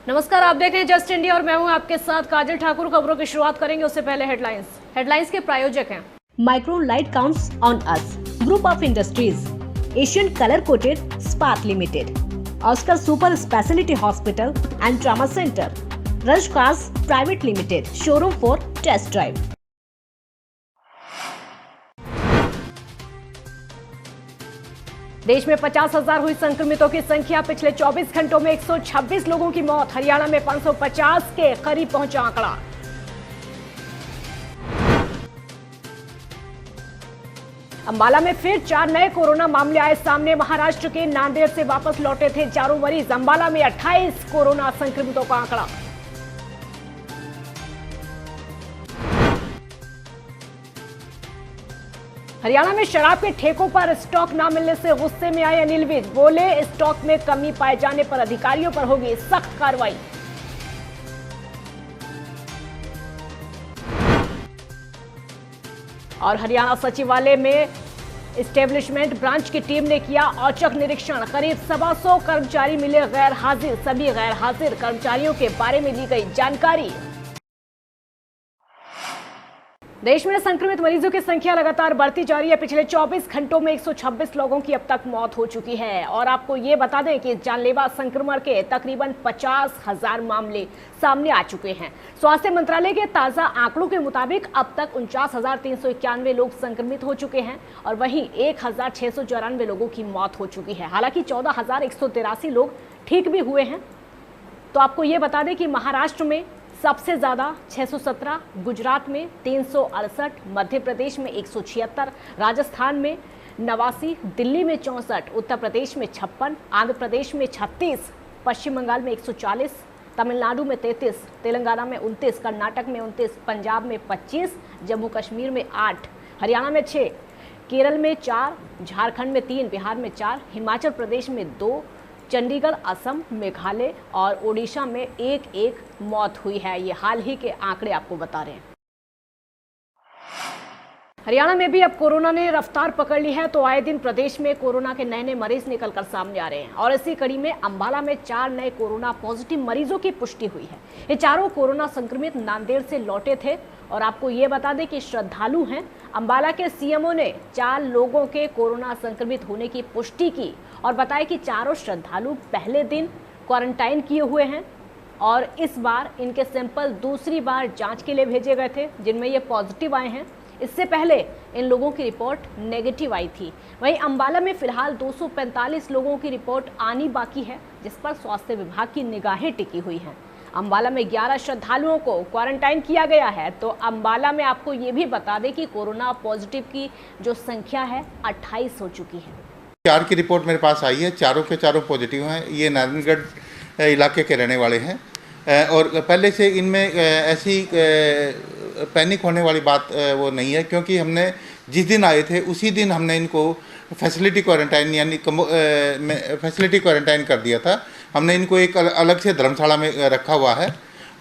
नमस्कार, आप देख रहे हैं जस्ट इंडिया और मैं हूं आपके साथ काजल ठाकुर। खबरों की शुरुआत करेंगे उससे पहले हेडलाइंस के प्रायोजक हैं Micron light counts on us, group of industries, Asian colour coated spark limited, Oscar super speciality hospital and trauma centre, Rush Cars private limited, showroom for test drive. देश में 50,000 हुई संक्रमितों की संख्या। पिछले 24 घंटों में 126 लोगों की मौत। हरियाणा में 550 के करीब पहुंचा आंकड़ा। अंबाला में फिर 4 नए कोरोना मामले आए सामने। महाराष्ट्र के नांदेड़ से वापस लौटे थे 4 मरीज। अंबाला में 28 कोरोना संक्रमितों का आंकड़ा। हरियाणा में शराब के ठेकों पर स्टॉक न मिलने से गुस्से में आए अनिल विज। बोले, स्टॉक में कमी पाए जाने पर अधिकारियों पर होगी सख्त कार्रवाई। और हरियाणा सचिवालय में एस्टेब्लिशमेंट ब्रांच की टीम ने किया औचक निरीक्षण। करीब 125 कर्मचारी मिले गैर हाजिर। सभी गैर हाजिर कर्मचारियों के बारे में दी गई जानकारी। देश में संक्रमित मरीजों की संख्या लगातार बढ़ती जा रही है। पिछले 24 घंटों में 126 लोगों की अब तक मौत हो चुकी है। और आपको ये बता दें कि जानलेवा संक्रमण के तकरीबन 50,000 मामले सामने आ चुके हैं। स्वास्थ्य मंत्रालय के ताजा आंकड़ों के मुताबिक अब तक 49,391 लोग संक्रमित हो चुके हैं और वहीं 1,694 लोगों की मौत हो चुकी है। हालांकि 14,183 लोग ठीक भी हुए हैं। तो आपको ये बता दें कि महाराष्ट्र में सबसे ज्यादा 617, गुजरात में 368, मध्य प्रदेश में 176, राजस्थान में 89, दिल्ली में 64, उत्तर प्रदेश में 56, आंध्र प्रदेश में 36, पश्चिम बंगाल में 140, तमिलनाडु में 33, तेलंगाना में 29, कर्नाटक में 29, पंजाब में 25, जम्मू कश्मीर में 8, हरियाणा में 6, केरल में 4, झारखंड में 3, बिहार में 4, हिमाचल प्रदेश में 2, चंडीगढ़, असम, मेघालय और ओडिशा में एक मौत हुई है। ये हाल ही के आंकड़े आपको बता रहे हैं। हरियाणा में भी अब कोरोना ने रफ्तार पकड़ ली है। तो आए दिन प्रदेश में कोरोना के नए मरीज निकलकर सामने आ रहे हैं और इसी कड़ी में अंबाला में 4 नए कोरोना पॉजिटिव मरीजों की पुष्टि हुई है। ये चारों कोरोना संक्रमित नांदेड़ से लौटे थे और आपको ये बता दें कि श्रद्धालु हैं। अंबाला के सीएमओ ने 4 लोगों के कोरोना संक्रमित होने की पुष्टि की और बताया कि चारों श्रद्धालु पहले दिन क्वारंटाइन किए हुए हैं और इस बार इनके सैंपल दूसरी बार जांच के लिए भेजे गए थे, जिनमें ये पॉजिटिव आए हैं। इससे पहले इन लोगों की रिपोर्ट नेगेटिव आई थी। वहीं अंबाला में फिलहाल 245 लोगों की रिपोर्ट आनी बाकी है, जिस पर स्वास्थ्य विभाग की निगाहें टिकी हुई हैं। अंबाला में 11 श्रद्धालुओं को क्वारंटाइन किया गया है। तो अंबाला में आपको ये भी बता दें कि कोरोना पॉजिटिव की जो संख्या है 28 हो चुकी है। 4 की रिपोर्ट मेरे पास आई है। चारों के चारों पॉजिटिव हैं। ये नारायणगढ़ इलाके के रहने वाले हैं और पहले से इनमें ऐसी पैनिक होने वाली बात वो नहीं है, क्योंकि हमने जिस दिन आए थे उसी दिन हमने इनको फैसिलिटी क्वारंटाइन यानी फैसिलिटी क्वारंटाइन कर दिया था। हमने इनको एक अलग से धर्मशाला में रखा हुआ है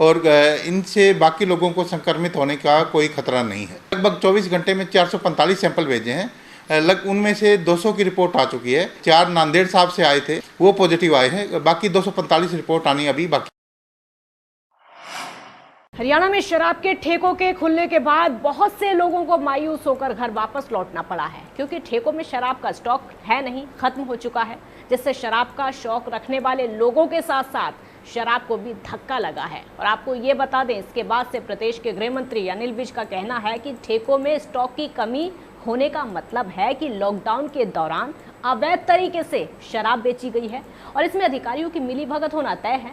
और इनसे बाकी लोगों को संक्रमित होने का कोई खतरा नहीं है। लगभग 24 घंटे में 445 सैंपल भेजे हैं। उनमें से 200 की रिपोर्ट आ चुकी है। 4 नांदेड़ साहब से आए थे, वो पॉजिटिव आए हैं। बाकी 245 रिपोर्ट आनी अभी बाकी। हरियाणा में शराब के ठेकों के खुलने के बाद बहुत से लोगों को मायूस होकर घर वापस लौटना पड़ा है, क्योंकि ठेकों में शराब का स्टॉक है नहीं, खत्म हो चुका है, जिससे शराब का शौक रखने वाले लोगों के साथ साथ शराब को भी धक्का लगा है। और आपको ये बता दें, इसके बाद से प्रदेश के गृह मंत्री अनिल विज का कहना है कि ठेकों में स्टॉक की कमी होने का मतलब है कि लॉकडाउन के दौरान अवैध तरीके से शराब बेची गई है और इसमें अधिकारियों की मिलीभगत होना तय है।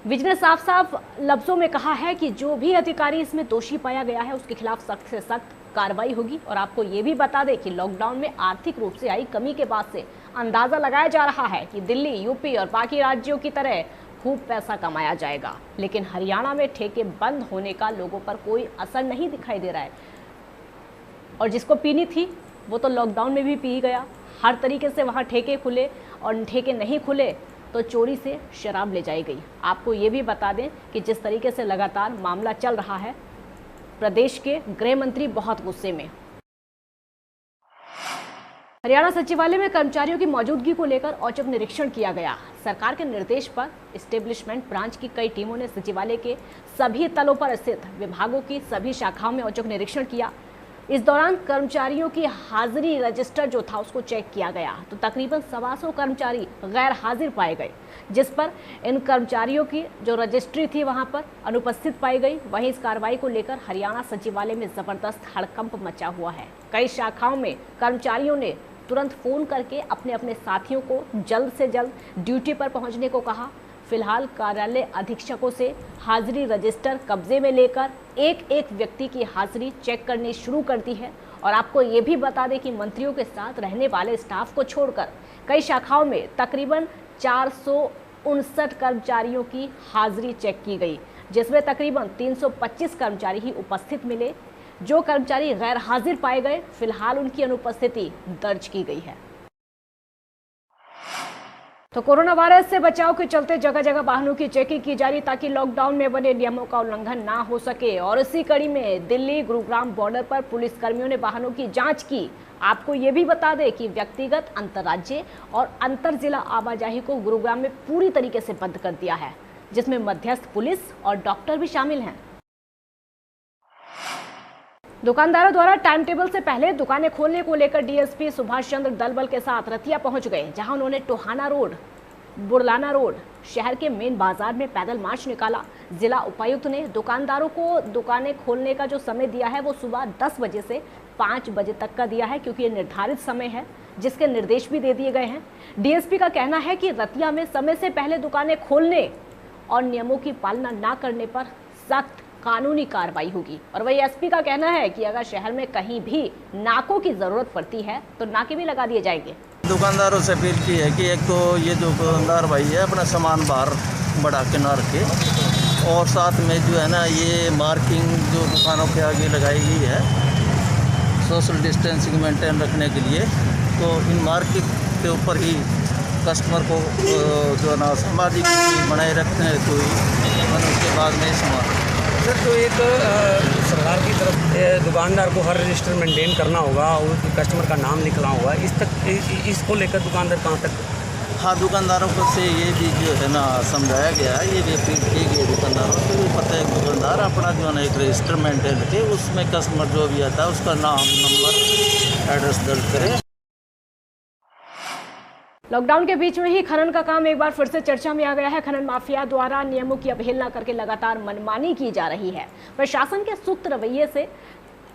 विज ने साफ साफ लफ्जों में कहा है कि जो भी अधिकारी इसमें दोषी पाया गया है उसके खिलाफ सख्त से सख्त कार्रवाई होगी। और आपको ये भी बता दें कि लॉकडाउन में आर्थिक रूप से आई कमी के बाद से अंदाजा लगाया जा रहा है कि दिल्ली, यूपी और बाकी राज्यों की तरह खूब पैसा कमाया जाएगा। लेकिन हरियाणा में ठेके बंद होने का लोगों पर कोई असर नहीं दिखाई दे रहा है और जिसको पीनी थी वो तो लॉकडाउन में भी पी गया। हर तरीके से वहाँ ठेके खुले और ठेके नहीं खुले तो चोरी से शराब ले जाई गई। आपको ये भी बता दें कि जिस तरीके से लगातार मामला चल रहा है, प्रदेश के गृह मंत्री बहुत गुस्से में। हरियाणा सचिवालय में कर्मचारियों की मौजूदगी को लेकर औचक निरीक्षण किया गया। सरकार के निर्देश पर एस्टेब्लिशमेंट ब्रांच की कई टीमों ने सचिवालय के सभी तलों पर स्थित विभागों की सभी शाखाओं में औचक निरीक्षण किया। इस दौरान कर्मचारियों की हाजिरी रजिस्टर जो था उसको चेक किया गया तो तकरीबन 125 कर्मचारी गैर हाजिर पाए गए, जिस पर इन कर्मचारियों की जो रजिस्ट्री थी वहां पर अनुपस्थित पाई गई। वहीं इस कार्रवाई को लेकर हरियाणा सचिवालय में जबरदस्त हड़कंप मचा हुआ है। कई शाखाओं में कर्मचारियों ने तुरंत फोन करके अपने अपने साथियों को जल्द से जल्द ड्यूटी पर पहुंचने को कहा। फिलहाल कार्यालय अधीक्षकों से हाजिरी रजिस्टर कब्जे में लेकर एक एक व्यक्ति की हाजिरी चेक करनी शुरू कर दी है। और आपको ये भी बता दें कि मंत्रियों के साथ रहने वाले स्टाफ को छोड़कर कई शाखाओं में तकरीबन 459 कर्मचारियों की हाजिरी चेक की गई, जिसमें तकरीबन 325 कर्मचारी ही उपस्थित मिले। जो कर्मचारी गैर हाजिर पाए गए फिलहाल उनकी अनुपस्थिति दर्ज की गई है। तो कोरोना वायरस से बचाव के चलते जगह जगह वाहनों की चेकिंग की जा रही ताकि लॉकडाउन में बने नियमों का उल्लंघन ना हो सके। और इसी कड़ी में दिल्ली गुरुग्राम बॉर्डर पर पुलिस कर्मियों ने वाहनों की जांच की। आपको ये भी बता दें कि व्यक्तिगत, अंतर्राज्यीय और अंतर जिला आवाजाही को गुरुग्राम में पूरी तरीके से बंद कर दिया है, जिसमें मध्यस्थ पुलिस और डॉक्टर भी शामिल हैं। दुकानदारों द्वारा टाइम टेबल से पहले दुकानें खोलने को लेकर डीएसपी सुभाष चंद्र दलबल के साथ रतिया पहुंच गए, जहां उन्होंने टोहाना रोड, बुरलाना रोड, शहर के मेन बाजार में पैदल मार्च निकाला। जिला उपायुक्त ने दुकानदारों को दुकानें खोलने का जो समय दिया है वो सुबह 10 बजे से 5 बजे तक का दिया है, क्योंकि ये निर्धारित समय है जिसके निर्देश भी दे दिए गए हैं। डीएसपी का कहना है कि रतिया में समय से पहले दुकानें खोलने और नियमों की पालना न करने पर सख्त कानूनी कार्रवाई होगी। और वही एसपी का कहना है कि अगर शहर में कहीं भी नाकों की जरूरत पड़ती है तो नाके भी लगा दिए जाएंगे। दुकानदारों से अपील की है कि एक तो ये दुकानदार भाई है अपना सामान बाहर बढ़ा के ना रखे, और साथ में जो है ना ये मार्किंग जो दुकानों के आगे लगाई गई है सोशल डिस्टेंसिंग मेंटेन रखने के लिए, तो इन मार्किंग के ऊपर ही कस्टमर को जो है ना सामाजिक दूरी बनाए रखते हैं तो उसके बाद में सामान सर तो एक सरकार की तरफ दुकानदार को हर रजिस्टर मेंटेन करना होगा और कस्टमर का नाम लिखना होगा, इसको लेकर दुकानदार कहाँ तक? हाँ, दुकानदारों को से ये भी जो है ना समझाया गया है, ये भी अपील की गई दुकानदारों को भी पता है दुकानदार अपना जो है ना एक रजिस्टर मेंटेन रखे, उसमें कस्टमर जो भी आता है उसका नाम, नंबर, एड्रेस दर्ज करे। लॉकडाउन के बीच में ही खनन का काम एक बार फिर से चर्चा में आ गया है। खनन माफिया द्वारा नियमों की अवहेलना करके लगातार मनमानी की जा रही है। प्रशासन के सुस्त रवैये से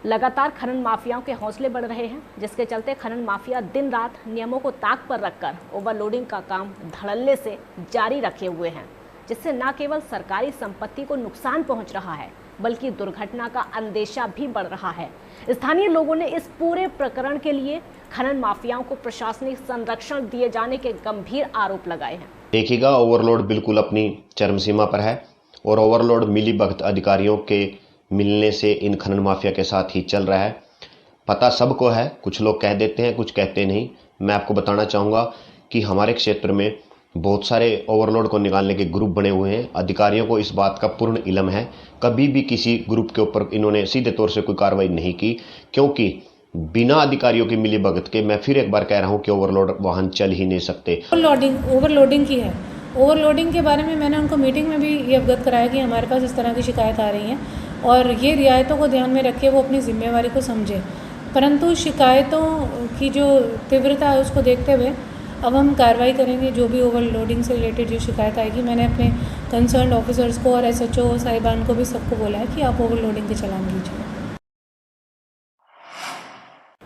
लगातार खनन माफियाओं के हौसले बढ़ रहे हैं, जिसके चलते खनन माफिया दिन रात नियमों को ताक पर रखकर ओवरलोडिंग का काम धड़ल्ले से जारी रखे हुए हैं, जिससे न केवल सरकारी संपत्ति को नुकसान पहुंच रहा है बल्कि दुर्घटना का अंदेशा भी बढ़ रहा है। स्थानीय लोगों ने इस पूरे प्रकरण के लिए खनन माफियाओं को प्रशासनिक संरक्षण दिए जाने के गंभीर आरोप लगाए हैं। देखिएगा, ओवरलोड बिल्कुल अपनी चरम सीमा पर है और ओवरलोड मिलीभगत अधिकारियों के मिलने से इन खनन माफिया के साथ ही चल रहा है। पता सबको है, कुछ लोग कह देते हैं, कुछ कहते नहीं। मैं आपको बताना चाहूँगा कि हमारे क्षेत्र में बहुत सारे ओवरलोड को निकालने के ग्रुप बने हुए हैं। अधिकारियों को इस बात का पूर्ण इल्म है। कभी भी किसी ग्रुप के ऊपर इन्होंने सीधे तौर से कोई कार्रवाई नहीं की, क्योंकि बिना अधिकारियों की मिलीभगत के, मैं फिर एक बार कह रहा हूं कि ओवरलोड वाहन चल ही नहीं सकते। ओवरलोडिंग की है। ओवरलोडिंग के बारे में मैंने उनको मीटिंग में भी ये अवगत कराया कि हमारे पास इस तरह की शिकायत आ रही हैं और ये रियायतों को ध्यान में रखे वो अपनी जिम्मेवारी को समझे। परंतु शिकायतों की जो तीव्रता है उसको देखते हुए अब हम कार्रवाई करेंगे। जो भी ओवरलोडिंग से रिलेटेड जो शिकायत आएगी, मैंने अपने कंसर्न ऑफिसर्स को और एसएचओ साहिबान को भी सबको बोला है कि आप ओवरलोडिंग के चालान कीजिए।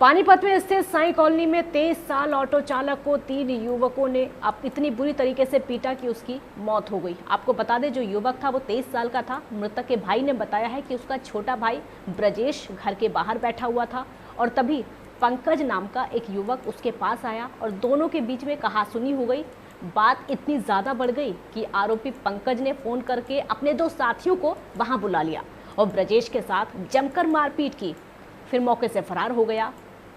पानीपत में स्थित साई कॉलोनी में 23 साल ऑटो चालक को 3 युवकों ने अब इतनी बुरी तरीके से पीटा कि उसकी मौत हो गई। आपको बता दें, जो युवक था वो 23 साल का था। मृतक के भाई ने बताया है कि उसका छोटा भाई ब्रजेश घर के बाहर बैठा हुआ था और तभी पंकज नाम का एक युवक उसके पास आया और दोनों के बीच में कहासुनी हो गई। बात इतनी ज़्यादा बढ़ गई कि आरोपी पंकज ने फ़ोन करके अपने 2 साथियों को वहाँ बुला लिया और ब्रजेश के साथ जमकर मारपीट की, फिर मौके से फरार हो गया।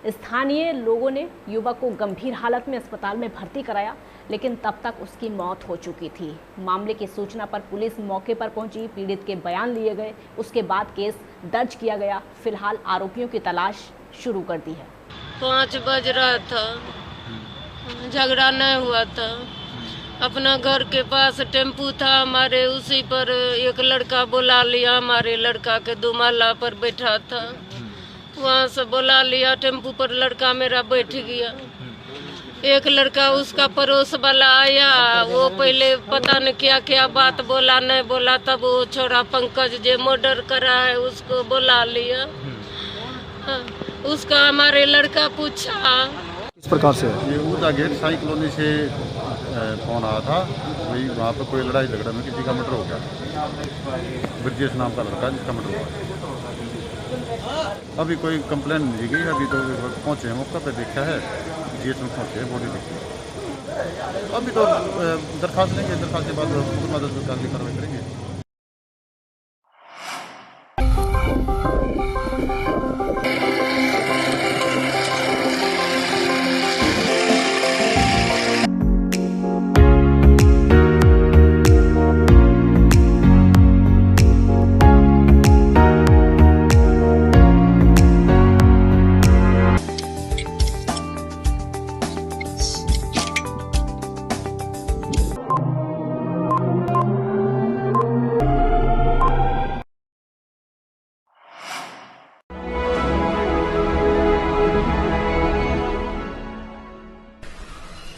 स्थानीय लोगों ने युवक को गंभीर हालत में अस्पताल में भर्ती कराया, लेकिन तब तक उसकी मौत हो चुकी थी। मामले की सूचना पर पुलिस मौके पर पहुंची, पीड़ित के बयान लिए गए, उसके बाद केस दर्ज किया गया। फिलहाल आरोपियों की तलाश शुरू कर दी है। 5 बज रहा था, झगड़ा नहीं हुआ था। अपना घर के पास टेम्पू था हमारे, उसी पर एक लड़का बुला लिया, हमारे लड़का के दुमाला पर बैठा था, वहाँ से बुला लिया, टेम्पू पर लड़का मेरा बैठ गया। एक लड़का उसका पड़ोस वाला आया, वो पहले पता नहीं क्या क्या बात बोला नहीं बोला, तब वो छोरा पंकज जो मर्डर करा है उसको बुला लिया। हाँ, उसका हमारे लड़का पूछा किस प्रकार से ये ऊर्जा गेट साई कॉलोनी से फोन आया था, वही वहाँ पर कोई लड़ाई झगड़ा में किसी का मर्डर हो गया, ब्रजेश नाम का लड़का जिसका मर्डर हुआ। अभी कोई कंप्लेन नहीं दी गई, अभी तो पहुँचे हैं मौका पे, देखा है जीएस में पहुँचे बॉडी देखी। अभी तो दरखास्त लेंगे, दरखास्त के बाद मदद कार्रवाई करेंगे।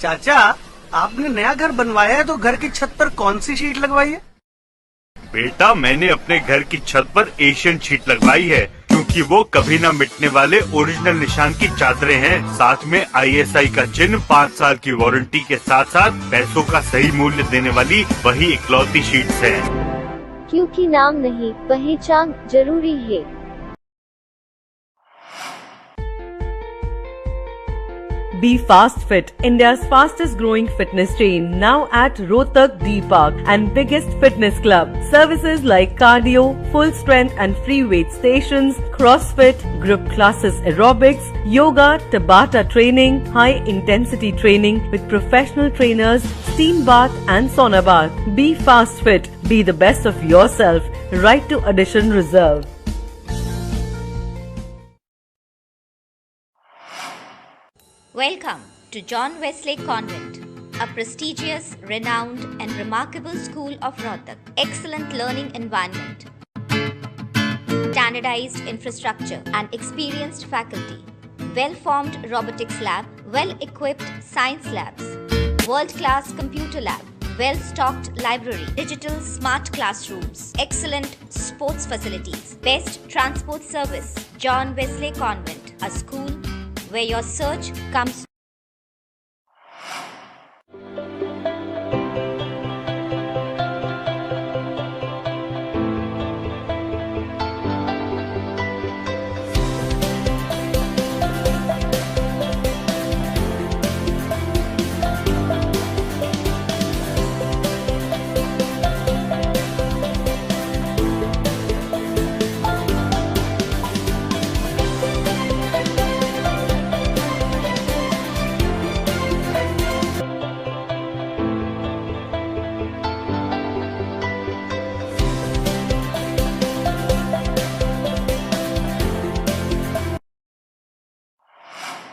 चाचा, आपने नया घर बनवाया है तो घर की छत पर कौन सी शीट लगवाई है? बेटा, मैंने अपने घर की छत पर एशियन शीट लगवाई है, क्योंकि वो कभी न मिटने वाले ओरिजिनल निशान की चादरें हैं। साथ में ISI का चिन्ह, 5 साल की वारंटी के साथ साथ पैसों का सही मूल्य देने वाली वही इकलौती शीट्स है। क्योंकि नाम नहीं, पहचान जरूरी है। Be Fast Fit, India's fastest growing fitness chain, now at Rohtak D Park and biggest fitness club. Services like cardio, full strength and free weight stations, CrossFit, group classes, aerobics, yoga, Tabata training, high intensity training with professional trainers, steam bath and sauna bath. Be Fast Fit, be the best of yourself. Right to addition reserve. Welcome to John Wesley Convent, a prestigious, renowned and remarkable school of Rohtak. Excellent learning environment, standardized infrastructure and experienced faculty, well-formed robotics lab, well-equipped science labs, world-class computer lab, well-stocked library, digital smart classrooms, excellent sports facilities, best transport service. John Wesley Convent, a school where your search comes.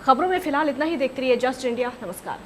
खबरों में फिलहाल इतना ही। देखते रहिए just India. नमस्कार।